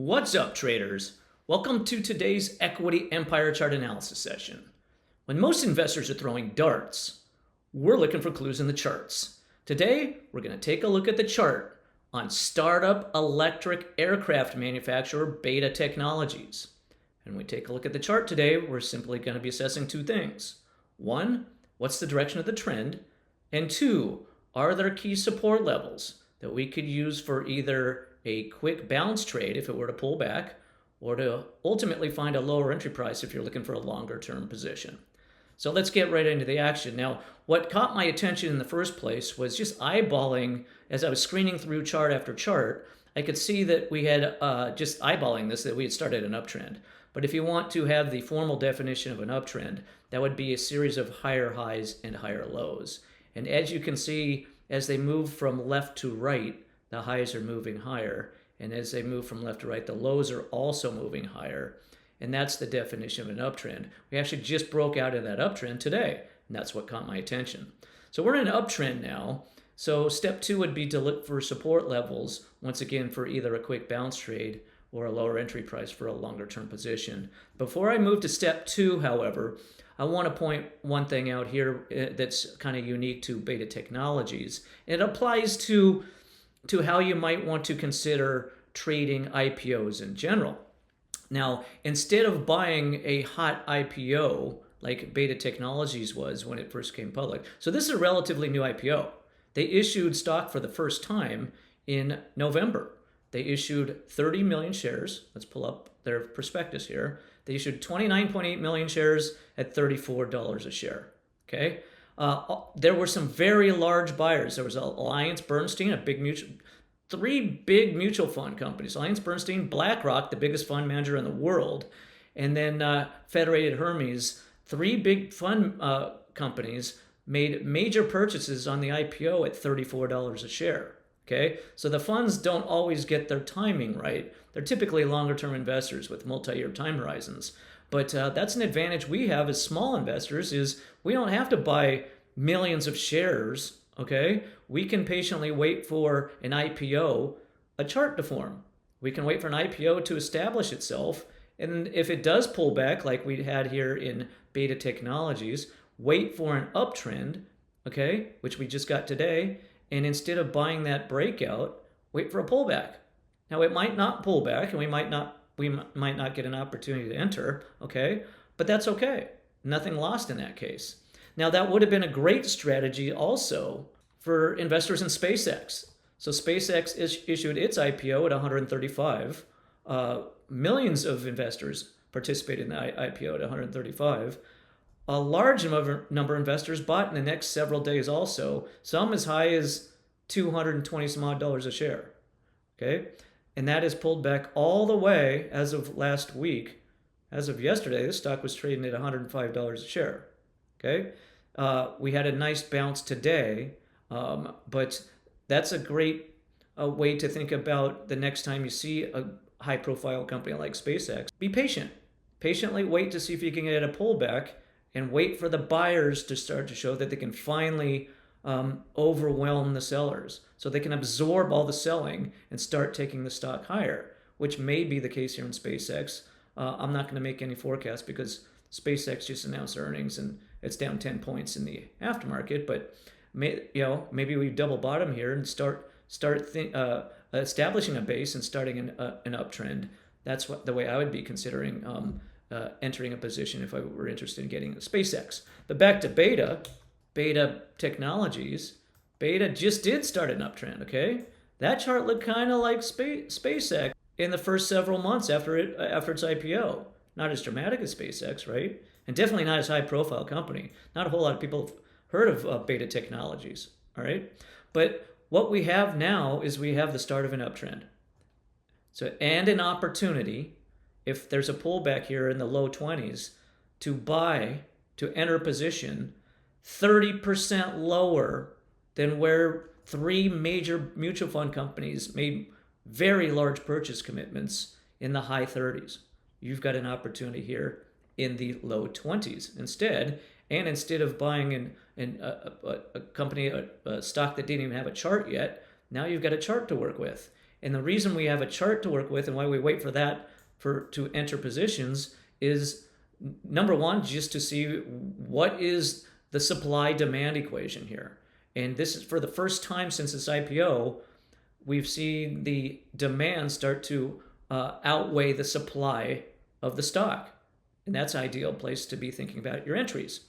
What's up, traders? Welcome to today's Equity Empire Chart Analysis session. When most investors are throwing darts, we're looking for clues in the charts. Today, we're going to take a look at the chart on startup electric aircraft manufacturer Beta Technologies. And when we take a look at the chart today, we're simply going to be assessing two things. One, what's the direction of the trend? And two, are there key support levels that we could use for either a quick bounce trade if it were to pull back, or to ultimately find a lower entry price if you're looking for a longer term position. So let's get right into the action. Now, what caught my attention in the first place was just eyeballing, as I was screening through chart after chart, I could see that we had, just eyeballing this, that we had started an uptrend. But if you want to have the formal definition of an uptrend, that would be a series of higher highs and higher lows. And as you can see, as they move from left to right, the highs are moving higher. And as they move from left to right, the lows are also moving higher. And that's the definition of an uptrend. We actually just broke out of that uptrend today. And that's what caught my attention. So we're in an uptrend now. So step two would be to look for support levels, once again, for either a quick bounce trade or a lower entry price for a longer term position. Before I move to step two, however, I want to point one thing out here that's kind of unique to Beta Technologies. It applies to how you might want to consider trading IPOs in general. Now, instead of buying a hot IPO like Beta Technologies was when it first came public, so this is a relatively new IPO. They issued stock for the first time in November. They issued 30 million shares. Let's pull up their prospectus here. They issued 29.8 million shares at $34 a share. Okay. There were some very large buyers. There was Alliance Bernstein, three big mutual fund companies. Alliance Bernstein, BlackRock, the biggest fund manager in the world, and then Federated Hermes. Three big fund companies made major purchases on the IPO at $34 a share. Okay, so the funds don't always get their timing right. They're typically longer-term investors with multi-year time horizons. But that's an advantage we have as small investors, is we don't have to buy millions of shares, okay? We can patiently wait for an IPO, a chart to form. We can wait for an IPO to establish itself. And if it does pull back, like we had here in Beta Technologies, wait for an uptrend, okay, which we just got today. And instead of buying that breakout, wait for a pullback. Now, it might not pull back, and we might not get an opportunity to enter, okay? But that's okay. Nothing lost in that case. Now, that would have been a great strategy also for investors in SpaceX. So SpaceX issued its IPO at 135. Millions of investors participated in the IPO at 135. A large number of investors bought in the next several days also, some as high as $220 some odd a share. Okay? And that has pulled back all the way as of last week. As of yesterday, this stock was trading at $105 a share. Okay? We had a nice bounce today, but that's a great way to think about the next time you see a high-profile company like SpaceX. Be patient. Patiently wait to see if you can get a pullback, and wait for the buyers to start to show that they can finally overwhelm the sellers, so they can absorb all the selling and start taking the stock higher, which may be the case here in SpaceX. I'm not going to make any forecast because SpaceX just announced earnings and it's down 10 points in the aftermarket, but maybe we double bottom here and start establishing a base and starting an uptrend. That's the way I would be considering entering a position if I were interested in getting a SpaceX. But back to Beta Technologies. Beta just did start an uptrend, okay? That chart looked kind of like SpaceX in the first several months after its IPO. Not as dramatic as SpaceX, right? And definitely not as high profile company. Not a whole lot of people have heard of Beta Technologies, all right? But what we have now is we have the start of an uptrend. So, and an opportunity, if there's a pullback here in the low 20s, to enter a position 30% lower than where three major mutual fund companies made very large purchase commitments in the high 30s. You've got an opportunity here in the low 20s instead. And instead of buying a company, a stock that didn't even have a chart yet, now you've got a chart to work with. And the reason we have a chart to work with and why we wait for that to enter positions is, number one, just to see what is the supply-demand equation here. And this is for the first time since this IPO, we've seen the demand start to outweigh the supply of the stock. And that's an ideal place to be thinking about your entries.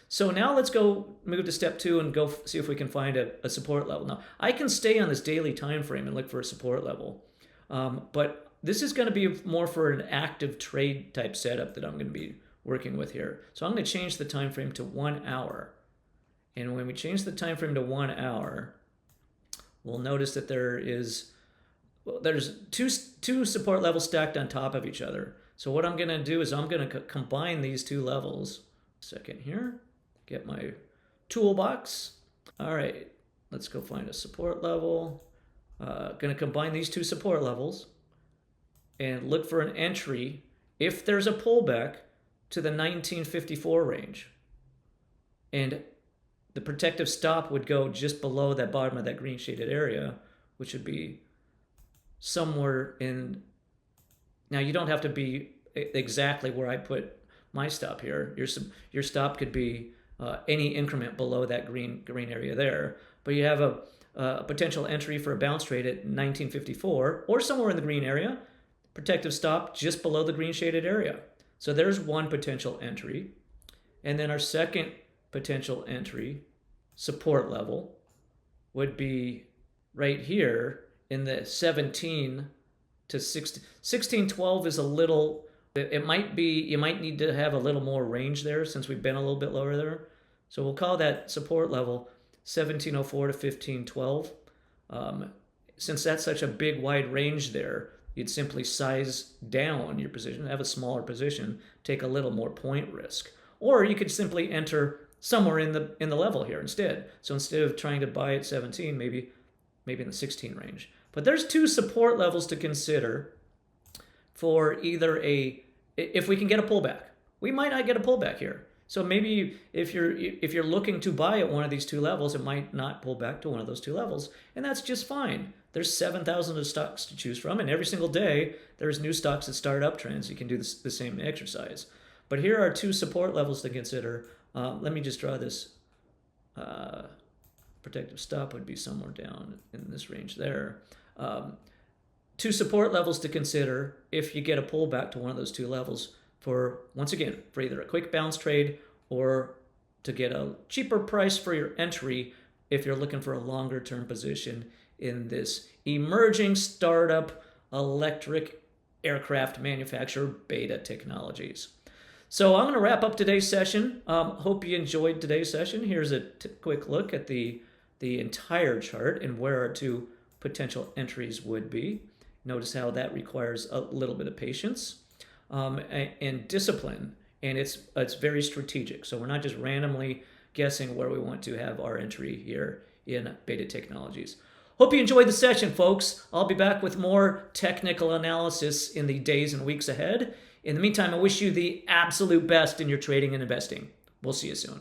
So now let's go move to step 2 and go see if we can find a support level. Now, I can stay on this daily time frame and look for a support level. But this is going to be more for an active trade type setup that I'm going to be working with here. So I'm going to change the time frame to 1 hour. And when we change the time frame to 1 hour, we'll notice that there's two support levels stacked on top of each other. So what I'm going to do is I'm going to combine these two levels. Second here, get my toolbox. All right, let's go find a support level. Going to combine these two support levels and look for an entry if there's a pullback to the 1954 range. And the protective stop would go just below that bottom of that green shaded area, which would be somewhere in, now you don't have to be exactly where I put my stop here. Your stop could be any increment below that green area there, but you have a potential entry for a bounce trade at 1954 or somewhere in the green area, protective stop just below the green shaded area. So there's one potential entry. And then our second potential entry support level would be right here in the 17 to 16. 1612 is a little, it might be, you might need to have a little more range there since we've been a little bit lower there. So we'll call that support level 1704 to 1512. Since that's such a big wide range there, you'd simply size down your position, have a smaller position, take a little more point risk. Or you could simply enter somewhere in the level here instead. So instead of trying to buy at 17, maybe in the 16 range. But there's two support levels to consider for either if we can get a pullback. We might not get a pullback here. So maybe if you're looking to buy at one of these two levels, it might not pull back to one of those two levels, and that's just fine. There's 7,000 of stocks to choose from, and every single day there's new stocks that start uptrends. You can do the same exercise. But here are two support levels to consider. Let me just draw this. Protective stop would be somewhere down in this range there. Two support levels to consider if you get a pullback to one of those two levels for, once again, for either a quick bounce trade or to get a cheaper price for your entry if you're looking for a longer term position in this emerging startup electric aircraft manufacturer, Beta Technologies. So I'm going to wrap up today's session. Hope you enjoyed today's session. Here's a quick look at the entire chart and where our two potential entries would be. Notice how that requires a little bit of patience and discipline, and it's very strategic. So we're not just randomly guessing where we want to have our entry here in Beta Technologies. Hope you enjoyed the session, folks. I'll be back with more technical analysis in the days and weeks ahead. In the meantime, I wish you the absolute best in your trading and investing. We'll see you soon.